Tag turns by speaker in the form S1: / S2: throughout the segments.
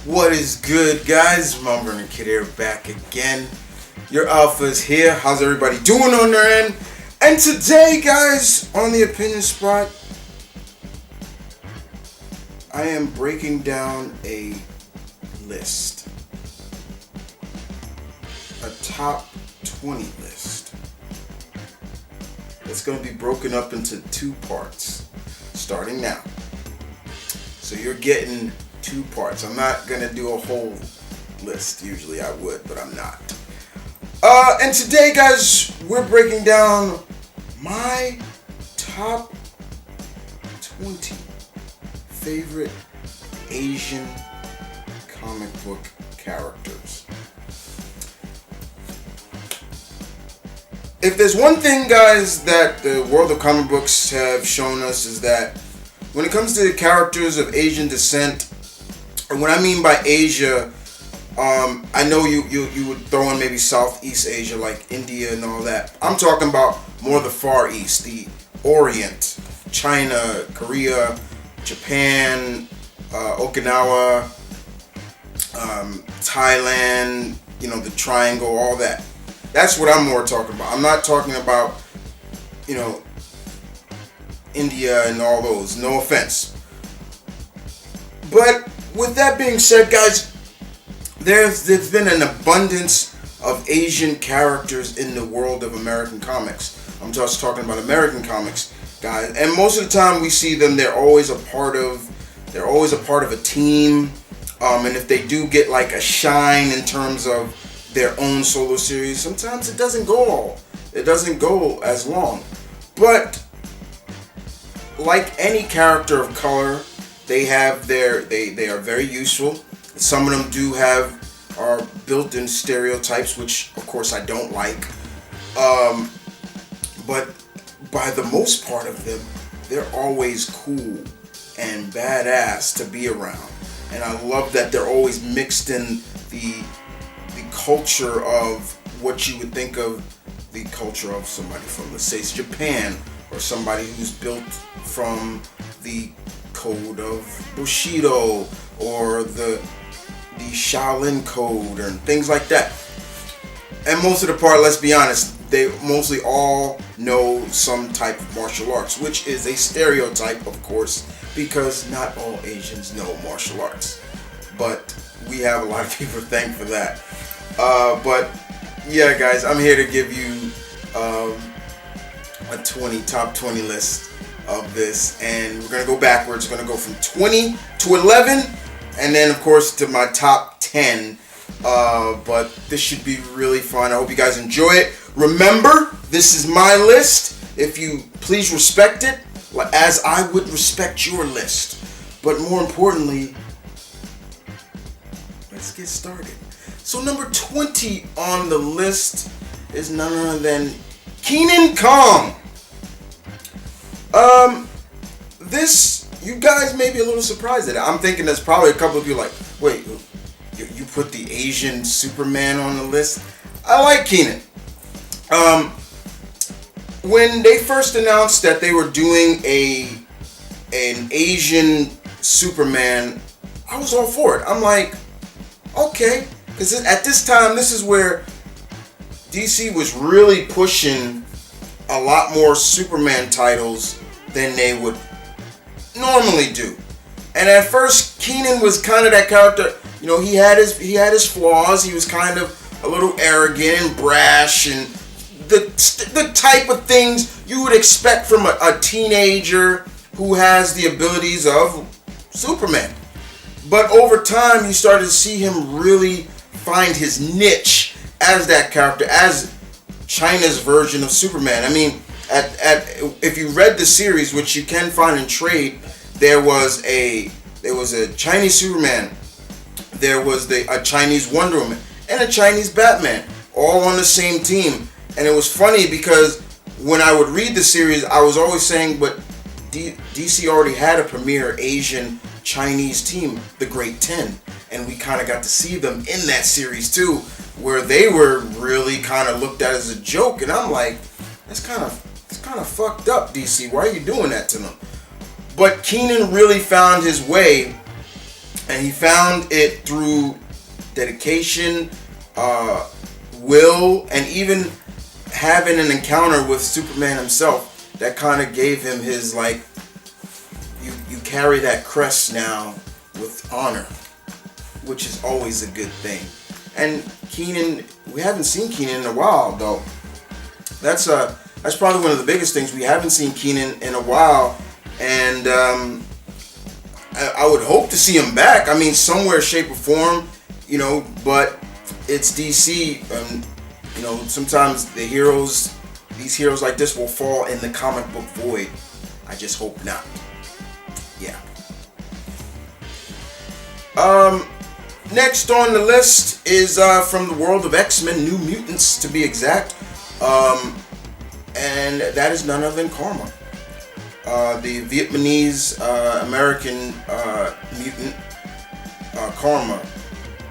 S1: What is good, guys? Mom and Kid here, back again. Your Alpha is here. How's everybody doing on their end? And today, guys, on the opinion spot, I am breaking down a list. A top 20 list. It's going to be broken up into two parts, starting now. So you're getting two parts. I'm not going to do a whole list. Usually I would, but I'm not. And today, guys, we're breaking down my top 20 favorite Asian comic book characters. If there's one thing, guys, that the world of comic books have shown us is that when it comes to the characters of Asian descent, and what I mean by Asia, I know you would throw in maybe Southeast Asia like India and all that. I'm talking about more the Far East, the Orient, China, Korea, Japan, Okinawa, Thailand, the Triangle, all that. That's what I'm more talking about. I'm not talking about, India and all those. No offense. But with that being said, guys, there's been an abundance of Asian characters in the world of American comics. I'm just talking about American comics, guys. And most of the time we see them, they're always a part of a team. And if they do get like a shine in terms of their own solo series, sometimes it doesn't go as long. But like any character of color, they are very useful. Some of them are built-in stereotypes, which of course I don't like. But by the most part of them, they're always cool and badass to be around. And I love that they're always mixed in the culture of what you would think of the culture of somebody from, let's say, Japan, or somebody who's built from the code of Bushido or the Shaolin code and things like that. And most of the part, let's be honest, they mostly all know some type of martial arts, which is a stereotype, of course, because not all Asians know martial arts. But we have a lot of people to thank for that. But yeah, guys, I'm here to give you a top 20 list of this, and we're gonna go backwards. We're gonna go from 20 to 11, and then of course to my top 10. But this should be really fun. I hope you guys enjoy it. Remember, this is my list. If you please respect it, as I would respect your list. But more importantly, let's get started. So number 20 on the list is none other than Kenan Kong. This, you guys may be a little surprised at it. I'm thinking there's probably a couple of you like, wait, you put the Asian Superman on the list? I like Kenan. When they first announced that they were doing an Asian Superman, I was all for it. I'm like, okay. Because at this time, this is where DC was really pushing a lot more Superman titles than they would normally do. And at first, Kenan was kind of that character. He had his flaws. He was kind of a little arrogant and brash, and the type of things you would expect from a teenager who has the abilities of Superman. But over time, you started to see him really find his niche as that character, as China's version of Superman. I mean, if you read the series, which you can find in trade, there was a Chinese Superman, there was a Chinese Wonder Woman, and a Chinese Batman, all on the same team. And it was funny because when I would read the series, I was always saying, but DC already had a premier Asian Chinese team, the Great 10. And we kind of got to see them in that series too, where they were really kind of looked at as a joke. And I'm like, it's kind of fucked up, DC. Why are you doing that to them? But Kenan really found his way and he found it through dedication, will, and even having an encounter with Superman himself that kind of gave him his, like, you carry that crest now with honor, which is always a good thing. And Keenan, we haven't seen Keenan in a while though. That's probably one of the biggest things. We haven't seen Keenan in a while, and I would hope to see him back. I mean, somewhere, shape, or form, you know. But it's DC, and you know, sometimes these heroes like this will fall in the comic book void. I just hope not. Yeah. Next on the list is from the world of X-Men, New Mutants to be exact, and that is none other than Karma, the Vietnamese American mutant, Karma.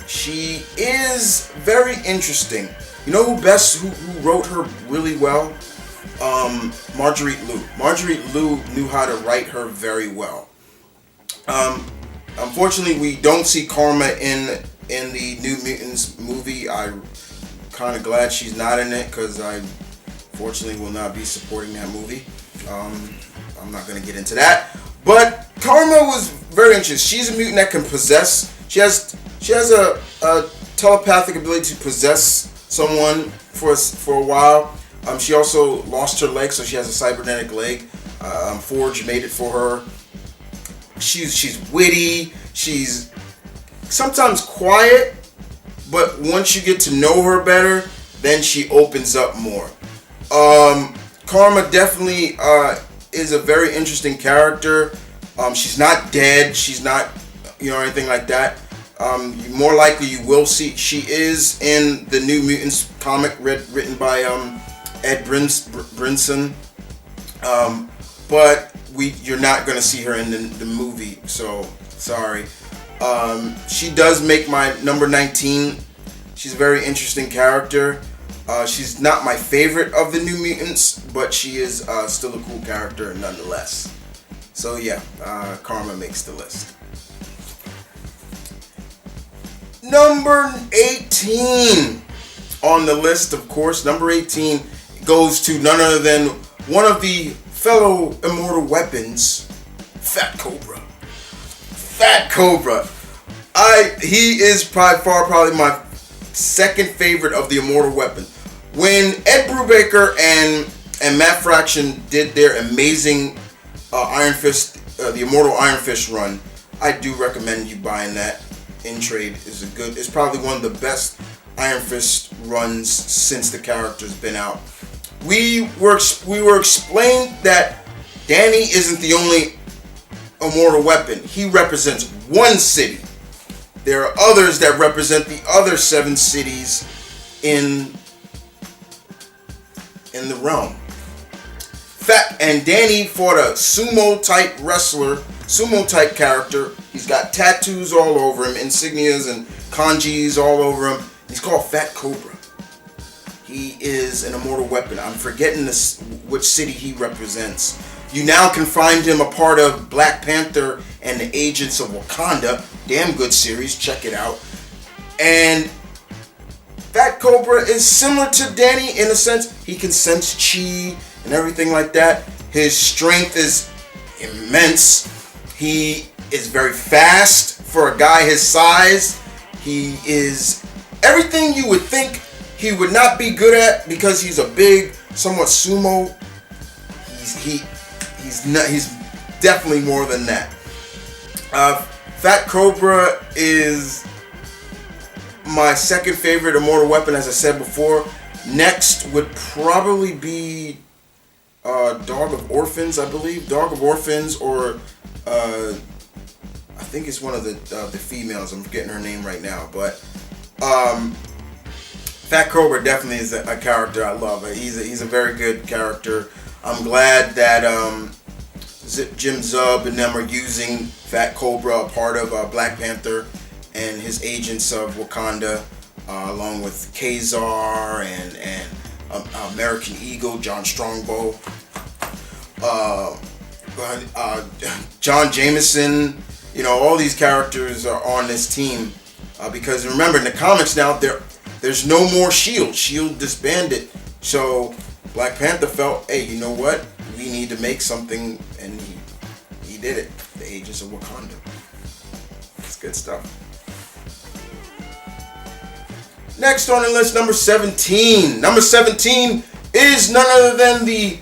S1: She is very interesting. You know who wrote her really well? Marguerite Liu. Marguerite Liu knew how to write her very well. Unfortunately, we don't see Karma in the New Mutants movie. I'm kind of glad she's not in it, because I fortunately will not be supporting that movie. I'm not going to get into that. But Karma was very interesting. She's a mutant that can possess. She has a telepathic ability to possess someone for a while. She also lost her leg, so she has a cybernetic leg. Forge made it for her. She's witty. She's sometimes quiet, but once you get to know her better, then she opens up more. Karma definitely is a very interesting character. She's not dead. She's not, anything like that. More likely you will see she is in the New Mutants comic written by Ed Brinson. But you're not going to see her in the movie, so sorry. She does make my number 19. She's a very interesting character. She's not my favorite of the New Mutants, but she is still a cool character nonetheless. So yeah, Karma makes the list. Number 18 on the list, of course. Number 18 goes to none other than one of the fellow immortal weapons, Fat Cobra. Fat Cobra. He is probably my second favorite of the immortal weapon. When Ed Brubaker and Matt Fraction did their amazing Iron Fist, the Immortal Iron Fist run, I do recommend you buying that in trade. It's probably one of the best Iron Fist runs since the character's been out. We were explained that Danny isn't the only immortal weapon. He represents one city. There are others that represent the other 7 cities in the realm. And Danny fought a sumo type wrestler, sumo type character. He's got tattoos all over him, insignias and kanjis all over him. He's called Fat Cobra. He is an immortal weapon. I'm forgetting which city he represents. You now can find him a part of Black Panther and the Agents of Wakanda. Damn good series. Check it out. And Fat Cobra is similar to Danny in a sense. He can sense chi and everything like that. His strength is immense. He is very fast for a guy his size. He is everything you would think he would not be good at because he's a big, somewhat sumo. He's definitely more than that. Fat Cobra is my second favorite immortal weapon, as I said before. Next would probably be Dog of Orphans, I believe. Dog of Orphans, or I think it's one of the females. I'm forgetting her name right now, but Fat Cobra definitely is a character I love. He's a very good character. I'm glad that Jim Zub and them are using Fat Cobra, a part of Black Panther and his Agents of Wakanda, along with Kazar and American Eagle, John Strongbow, John Jameson, all these characters are on this team because remember in the comics now there's no more Shield. Shield disbanded, so Black Panther felt, hey, you know what? We need to make something, and he did it. The Agents of Wakanda. It's good stuff. Next on the list, number 17. Number 17 is none other than the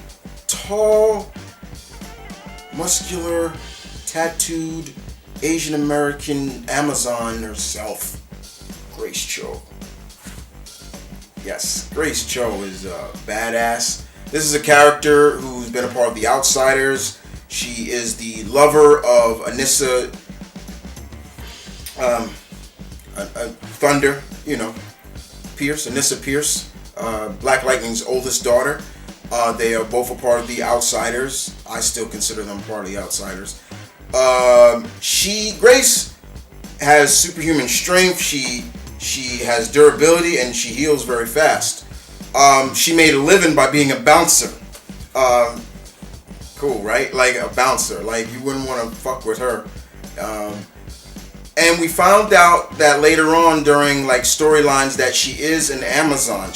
S1: tall, muscular, tattooed Asian American Amazon herself, Grace Cho. Yes, Grace Cho is badass. This is a character who's been a part of the Outsiders. She is the lover of Anissa Thunder, Pierce, Anissa Pierce, Black Lightning's oldest daughter. They are both a part of the Outsiders. I still consider them part of the Outsiders. Grace has superhuman strength. She has durability and she heals very fast. She made a living by being a bouncer. Cool, right? Like a bouncer. Like you wouldn't want to fuck with her. And we found out that later on during like storylines that she is an Amazon.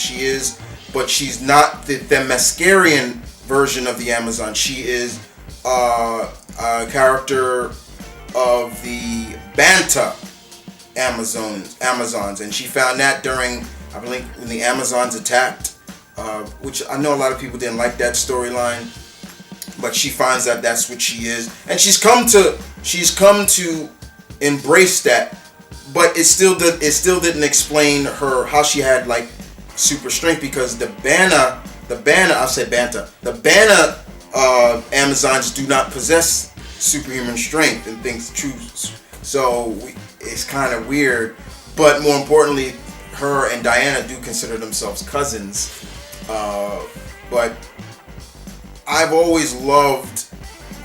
S1: But she's not the Themyscirian version of the Amazon. She is a character of the Banta Amazons, and she found that during, I believe, when the Amazons attacked, which I know a lot of people didn't like that storyline, but she finds that that's what she is, and she's come to embrace that, but it still didn't explain her how she had like super strength, because the Banta Amazons do not possess superhuman strength and things true. So it's kind of weird, but more importantly, her and Diana do consider themselves cousins. But I've always loved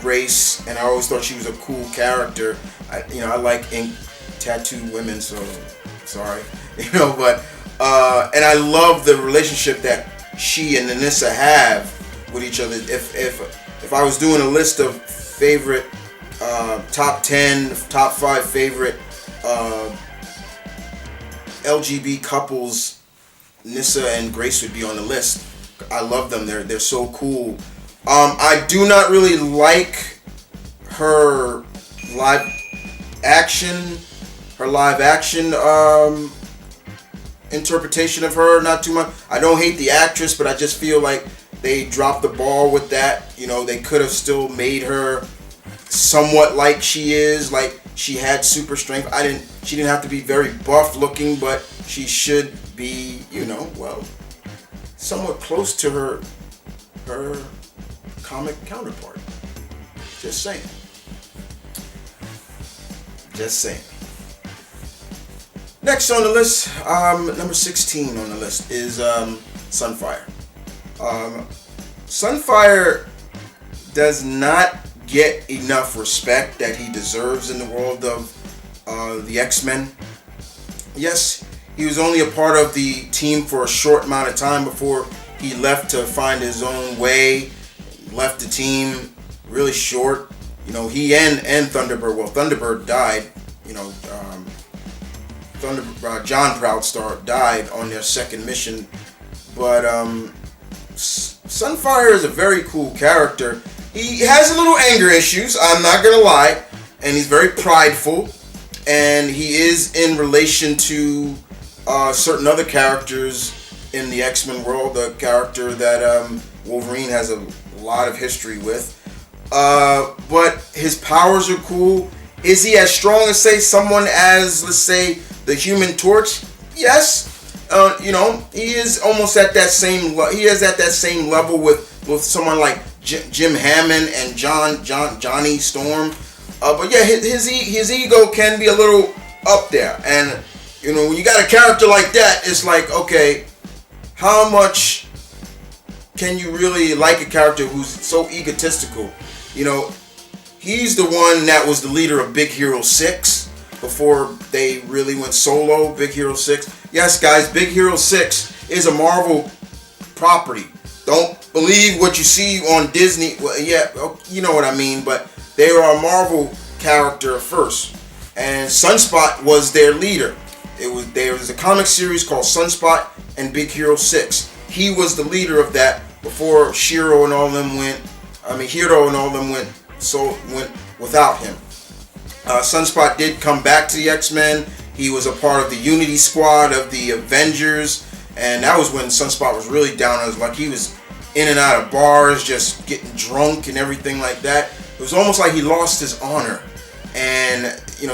S1: Grace, and I always thought she was a cool character. I like ink tattooed women, so sorry, but and I love the relationship that she and Anissa have with each other. If I was doing a list of favorite top 10, top 5 favorite LGB couples, Nissa and Grace would be on the list. I love them. They're so cool. I do not really like her live action interpretation of her. Not too much. I don't hate the actress, but I just feel like they dropped the ball with that. They could have still made her somewhat like she is. Like she had super strength. She didn't have to be very buff looking, but she should be, somewhat close to her comic counterpart. Just saying. Next on the list, number 16 on the list is Sunfire. Sunfire does not get enough respect that he deserves in the world of the X-Men. Yes, he was only a part of the team for a short amount of time before he left to find his own way. Left the team really short. He and Thunderbird. Well, Thunderbird died. John Proudstar died on their second mission. But Sunfire is a very cool character. He has a little anger issues, I'm not gonna lie, and he's very prideful, and he is in relation to certain other characters in the X-Men world, the character that Wolverine has a lot of history with. But his powers are cool. Is he as strong as, say, someone as, let's say, the Human Torch? Yes. He is almost at that same. He is at that same level with someone like Jim Hammond and Johnny Storm. But yeah, his ego can be a little up there, and when you got a character like that, it's like, okay, how much can you really like a character who's so egotistical? He's the one that was the leader of Big Hero 6 before they really went solo. Big Hero 6. Yes, guys, Big Hero 6 is a Marvel property. Don't believe what you see on Disney. Well, yeah, you know what I mean. But they are a Marvel character first, and Sunspot was their leader. There was a comic series called Sunspot and Big Hero 6. He was the leader of that before Hiro and all them went without him. Sunspot did come back to the X-Men. He was a part of the Unity Squad of the Avengers, and that was when Sunspot was really down. It was like he was in and out of bars, just getting drunk and everything like that. It was almost like he lost his honor, and you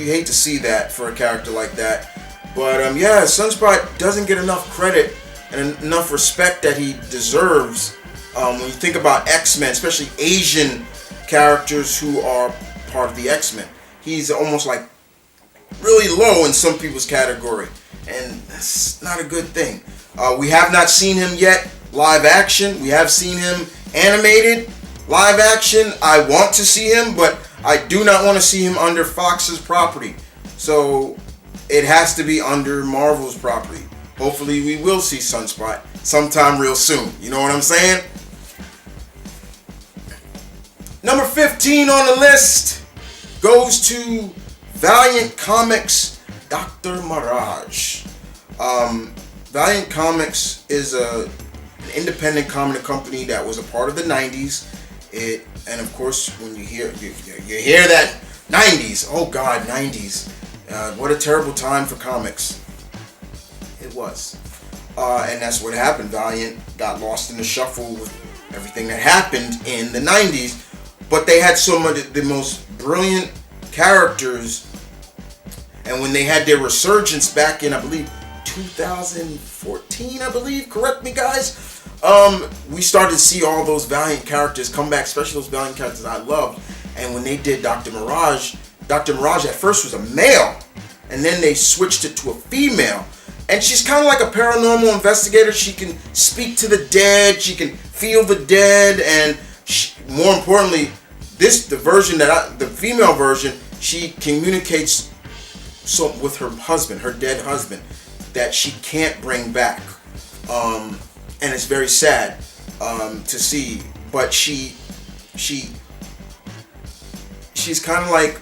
S1: hate to see that for a character like that. But yeah, Sunspot doesn't get enough credit and enough respect that he deserves. When you think about X-Men, especially Asian characters who are part of the X-Men, he's almost like really low in some people's category, and that's not a good thing. We have not seen him yet live action. We have seen him animated live action. I want to see him, but I do not want to see him under Fox's property. So it has to be under Marvel's property. Hopefully we will see Sunspot sometime real soon. You know what I'm saying? Number 15 on the list goes to Valiant Comics, Dr. Mirage. Valiant Comics is an independent comic company that was a part of the 90s. And of course, when you hear that 90s, oh God, 90s. What a terrible time for comics. It was. And that's what happened. Valiant got lost in the shuffle with everything that happened in the 90s. But they had some of the most brilliant characters. And when they had their resurgence back in, I believe, 2014, I believe, correct me guys, we started to see all those Valiant characters come back, especially those Valiant characters I loved. And when they did Dr. Mirage at first was a male, and then they switched it to a female. And she's kind of like a paranormal investigator. She can speak to the dead, she can feel the dead, and more importantly, the female version, she communicates with her husband, her dead husband, that she can't bring back. And it's very sad to see. But she's kind of like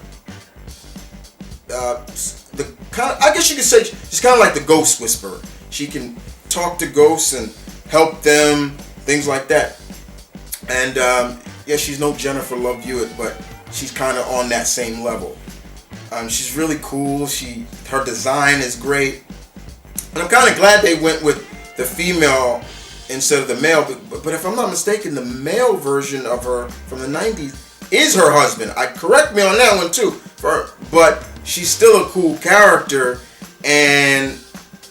S1: I guess you could say she's kind of like the ghost whisperer. She can talk to ghosts and help them, things like that. And yeah, she's no Jennifer Love Hewitt, but she's kind of on that same level. She's really cool. Her design is great, and I'm kind of glad they went with the female instead of the male. But if I'm not mistaken, the male version of her from the 90s is her husband. Correct me on that one too. But she's still a cool character, and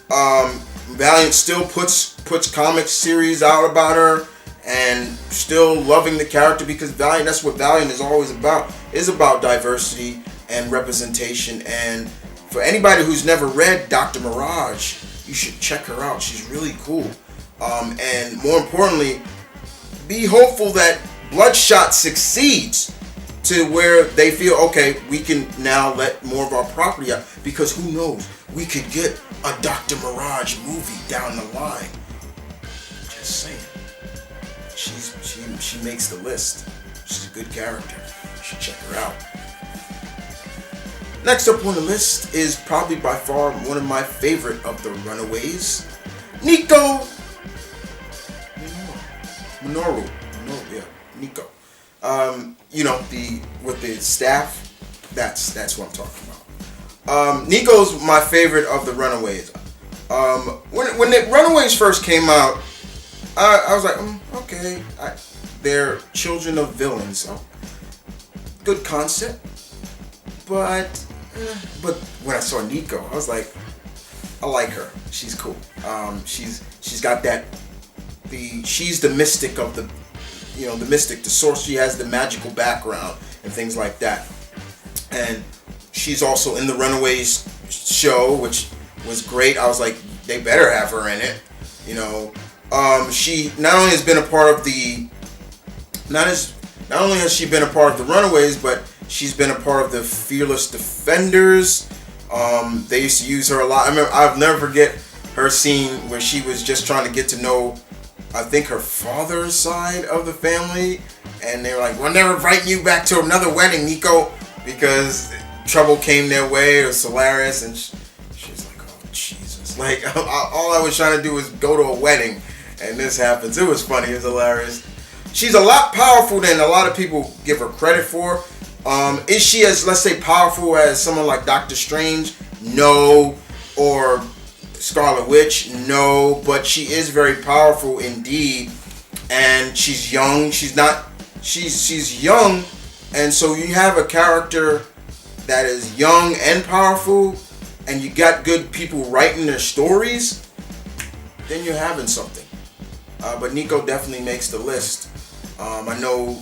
S1: Valiant still puts comic series out about her, and still loving the character, because Valiant, that's what Valiant is always about, is about diversity and representation. And for anybody who's never read Dr. Mirage, you should check her out. She's really cool. And more importantly, be hopeful that Bloodshot succeeds to where they feel, okay, we can now let more of our property out, because who knows, we could get a Dr. Mirage movie down the line. Just saying. She makes the list. She's a good character. You should check her out. Next up on the list is probably by far one of my favorite of the Runaways, Nico. Minoru. Yeah, Nico. With the staff. That's what I'm talking about. Nico's my favorite of the Runaways. When the Runaways first came out, I was like, okay, they're children of villains. So good concept, but when I saw Nico, I was like, I like her. She's cool. She's got that. She's the mystic of the mystic, the source. She has the magical background and things like that. And she's also in the Runaways show, which was great. I was like, they better have her in it. She not only has been a part of not only has she been a part of the Runaways, but she's been a part of the Fearless Defenders. They used to use her a lot. I'll never forget her scene where she was just trying to get to know, I think, her father's side of the family, and they were like, "We're never inviting you back to another wedding, Nico, because trouble came their way, or Solaris, and she's like, oh Jesus, like all I was trying to do was go to a wedding, and this happens. It was funny, it was hilarious. She's a lot powerful than a lot of people give her credit for. Is she as, let's say, powerful as someone like Doctor Strange? No. Or Scarlet Witch? No. But she is very powerful indeed. And she's young. She's young. And so you have a character that is young and powerful, and you got good people writing their stories, then you're having something. But Nico definitely makes the list. I know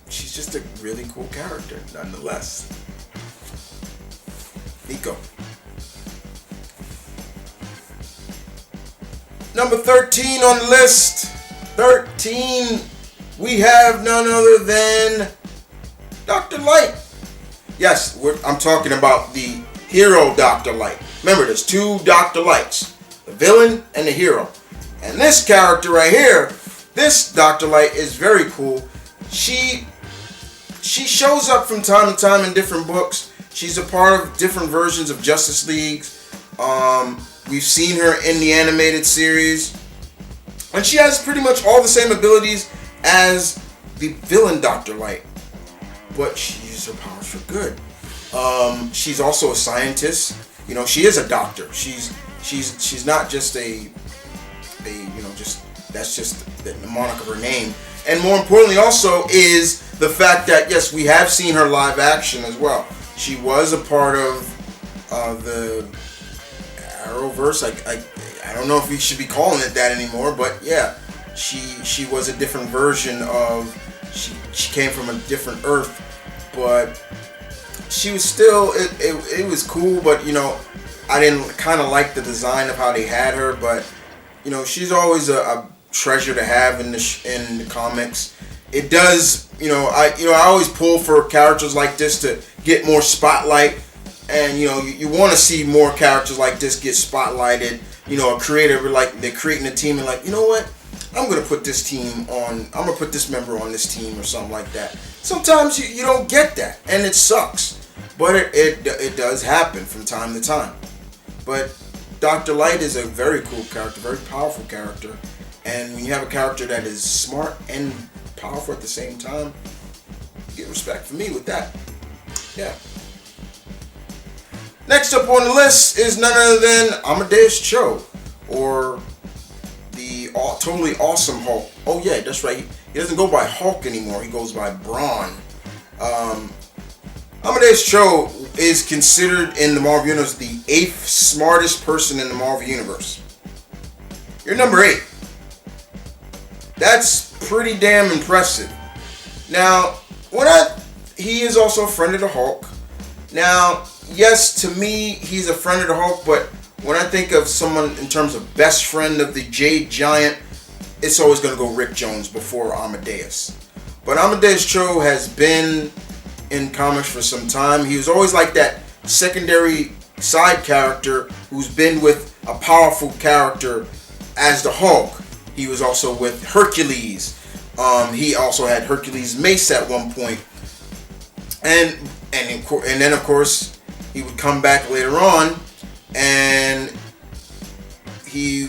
S1: she's just a really cool character, nonetheless. Nico. Number 13 on the list. 13, we have none other than Dr. Light. Yes, I'm talking about the hero Dr. Light. Remember, there's two Dr. Lights, the villain and the hero. And this character right here, this Dr. Light, is very cool. She shows up from time to time in different books. She's a part of different versions of Justice Leagues. We've seen her in the animated series. And she has pretty much all the same abilities as the villain Dr. Light. But she uses her powers for good. She's also a scientist. You know, she is a doctor. She's not just that's just the mnemonic of her name. And more importantly also is the fact that, yes, we have seen her live action as well. She was a part of the Arrowverse. I don't know if we should be calling it that anymore, but yeah, she was a different version of, she came from a different Earth, but she was still, it was cool, but you know, I didn't kind of like the design of how they had her, but you know, she's always a treasure to have in the comics. It does, I always pull for characters like this to get more spotlight, and you want to see more characters like this get spotlighted. A creator, like, they're creating a team and like, you know what, I'm gonna put this member on this team or something like that. Sometimes you don't get that, and it sucks, but it does happen from time to time. But Dr. Light is a very cool character, very powerful character, and when you have a character that is smart and powerful at the same time, you get respect from me with that. Yeah. Next up on the list is none other than Amadeus Cho, or the totally awesome Hulk. Oh yeah, that's right. He doesn't go by Hulk anymore. He goes by Brawn. Amadeus Cho is considered in the Marvel Universe the 8th smartest person in the Marvel Universe. You're number 8. That's pretty damn impressive. Now, he is also a friend of the Hulk. Now, yes, to me, he's a friend of the Hulk, but when I think of someone in terms of best friend of the Jade Giant, it's always going to go Rick Jones before Amadeus. But Amadeus Cho has been in comics for some time. He was always like that secondary side character who's been with a powerful character as the Hulk. He was also with Hercules. He also had Hercules' mace at one point. And then of course he would come back later on, and he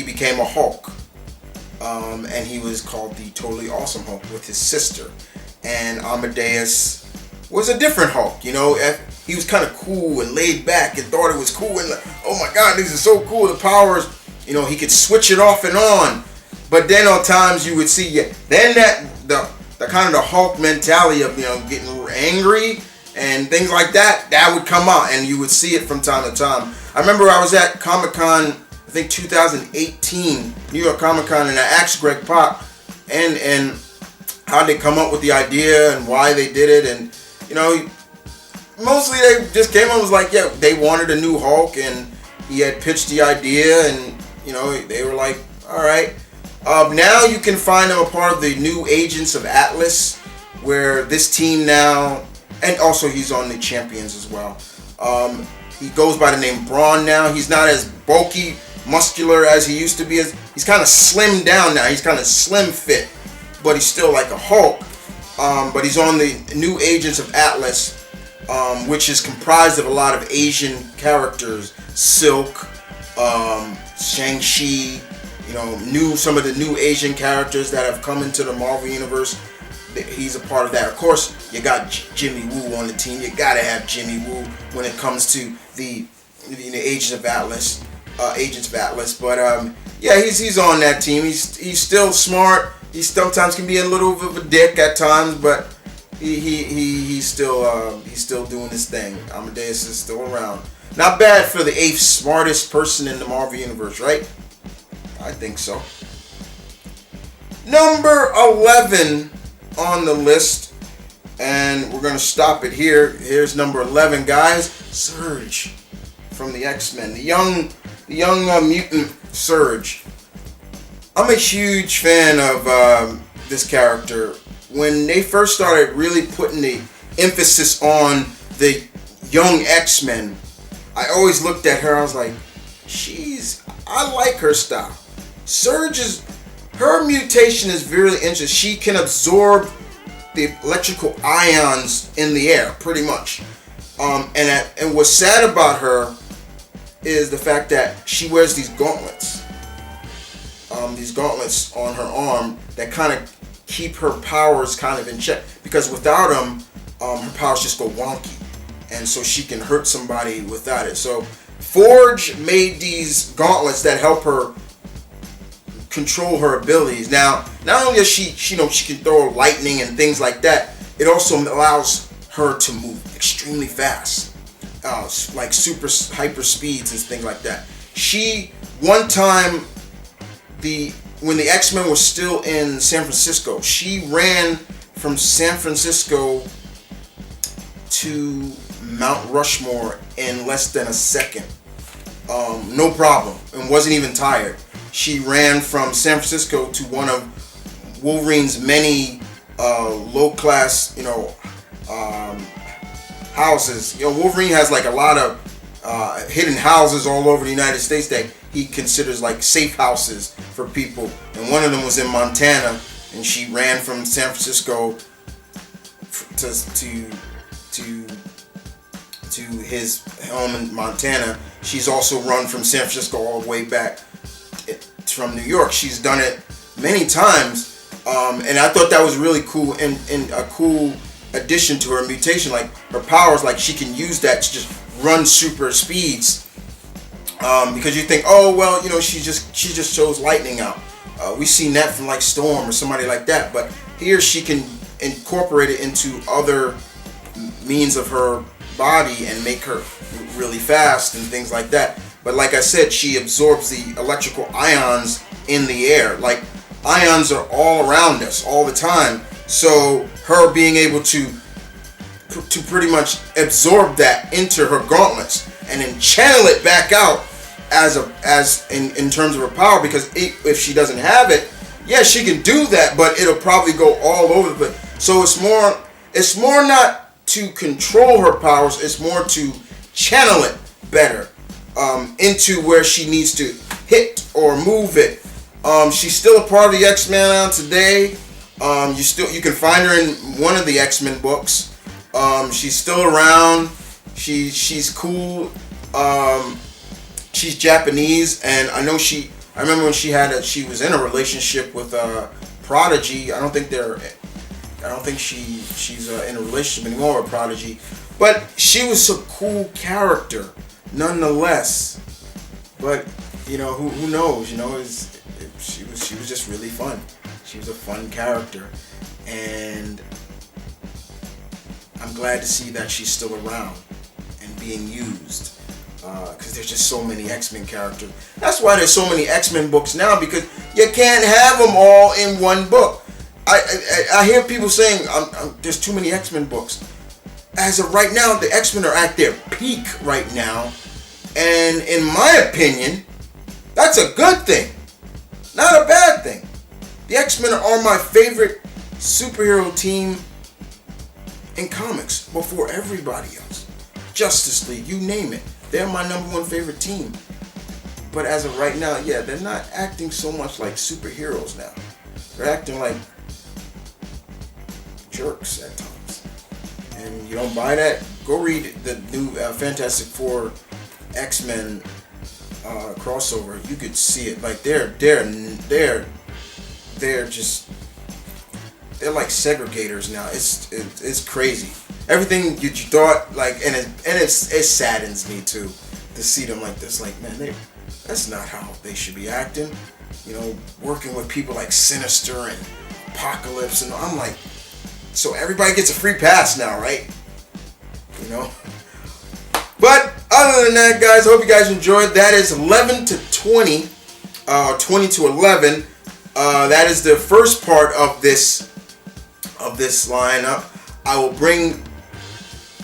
S1: became a Hulk. And he was called the Totally Awesome Hulk with his sister. And Amadeus was a different Hulk, He was kind of cool and laid back and thought it was cool. And oh my God, this is so cool. The powers, he could switch it off and on. But then on times you would see, then the kind of the Hulk mentality of, getting angry and things like that would come out, and you would see it from time to time. I remember I was at Comic-Con, I think 2018, New York Comic-Con, and I asked Greg Pak and how they come up with the idea and why they did it, and mostly they just came up and was like, yeah, they wanted a new Hulk, and he had pitched the idea, and they were like, all right. Now you can find him a part of the new Agents of Atlas, where this team now, and also he's on the Champions as well. He goes by the name Brawn now. He's not as bulky, muscular as he used to be. He's kind of slimmed down now. He's kind of slim fit, but he's still like a Hulk. but he's on the new Agents of Atlas, which is comprised of a lot of Asian characters, Silk, Shang-Chi, some of the new Asian characters that have come into the Marvel Universe. He's a part of that. Of course, you got Jimmy Woo on the team. You gotta have Jimmy Woo when it comes to the Agents of Atlas. But yeah, he's on that team. He's still smart. He sometimes can be a little bit of a dick at times, but he's still doing his thing. Amadeus is still around. Not bad for the 8th smartest person in the Marvel Universe, right? I think so. Number 11 on the list, and we're gonna stop it here. Here's number 11, guys. Surge from the X-Men, the young mutant Surge. I'm a huge fan of this character. When they first started really putting the emphasis on the young X-Men, I always looked at her. I was like, I like her style. Her mutation is really interesting. She can absorb the electrical ions in the air, pretty much. And what's sad about her is the fact that she wears these gauntlets. These gauntlets on her arm that kind of keep her powers kind of in check. Because without them, her powers just go wonky. And so she can hurt somebody without it. So Forge made these gauntlets that help her control her abilities. Now, not only does she can throw lightning and things like that, it also allows her to move extremely fast, like super hyper speeds and things like that. One time, when the X-Men were still in San Francisco, she ran from San Francisco to Mount Rushmore in less than a second. No problem, and wasn't even tired. She ran from San Francisco to one of Wolverine's many low-class, houses. Wolverine has like a lot of hidden houses all over the United States that he considers like safe houses for people. And one of them was in Montana, and she ran from San Francisco to his home in Montana. She's also run from San Francisco all the way back from New York. She's done it many times, and I thought that was really cool and a cool addition to her mutation. Like her powers, like she can use that to just run super speeds. Because you think, oh well, she just chose lightning out. We've seen that from like Storm or somebody like that, but here she can incorporate it into other means of her body and make her really fast and things like that. But like I said, she absorbs the electrical ions in the air. Like ions are all around us all the time. So her being able to pretty much absorb that into her gauntlets and then channel it back out as in terms of her power, because if she doesn't have it, yeah, she can do that, but it'll probably go all over the place. So it's more not to control her powers, it's more to channel it better into where she needs to hit or move it. She's still a part of the X-Men now today. You can find her in one of the X-Men books. She's still around. She's cool. She's Japanese, and I remember when she was in a relationship with Prodigy. I don't think she's in a relationship anymore with Prodigy, but she was a cool character nonetheless. But who knows? She was just really fun. She was a fun character, and I'm glad to see that she's still around and being used. Because there's just so many X-Men characters. That's why there's so many X-Men books now, because you can't have them all in one book. I hear people saying there's too many X-Men books. As of right now, the X-Men are at their peak right now, and in my opinion, that's a good thing, not a bad thing. The X-Men are my favorite superhero team in comics before everybody else. Justice League, you name it. They're my number one favorite team. But as of right now, yeah, they're not acting so much like superheroes now. They're acting like jerks at times. And you don't buy that? Go read the new Fantastic Four X-Men crossover. You could see it. Like they're like segregators now. It's crazy. Everything you thought, like, and it saddens me too to see them like this. Like, man, that's not how they should be acting. You know, working with people like Sinister and Apocalypse, and I'm like, so everybody gets a free pass now, right? You know. But other than that, guys, I hope you guys enjoyed. That is 11 to 20, 20 to 11. That is the first part of this lineup. I will bring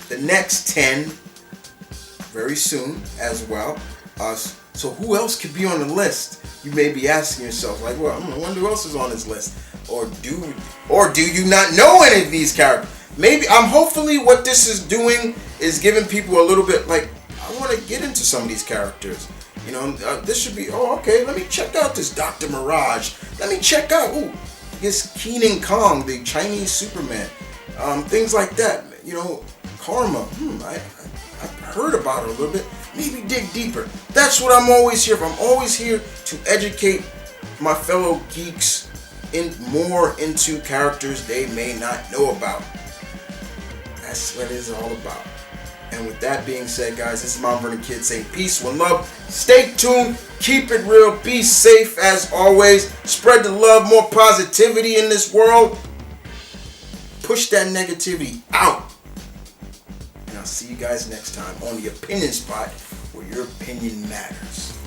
S1: the next 10 very soon as well. So who else could be on the list? You may be asking yourself, like, well, I wonder who else is on this list, or do you not know any of these characters? Maybe hopefully what this is doing is giving people a little bit like, I want to get into some of these characters. You know, this should be, oh, okay, let me check out this Dr. Mirage. Let me check out, this Kenan Kong, the Chinese Superman. Things like that. You know, Karma. I've heard about her a little bit. Maybe dig deeper. That's what I'm always here for. I'm always here to educate my fellow geeks more into characters they may not know about. That's what it's all about. And with that being said, guys, this is Mount Vernon Kid saying peace, one love. Stay tuned. Keep it real. Be safe as always. Spread the love, more positivity in this world. Push that negativity out. And I'll see you guys next time on the Opinion Spot, where your opinion matters.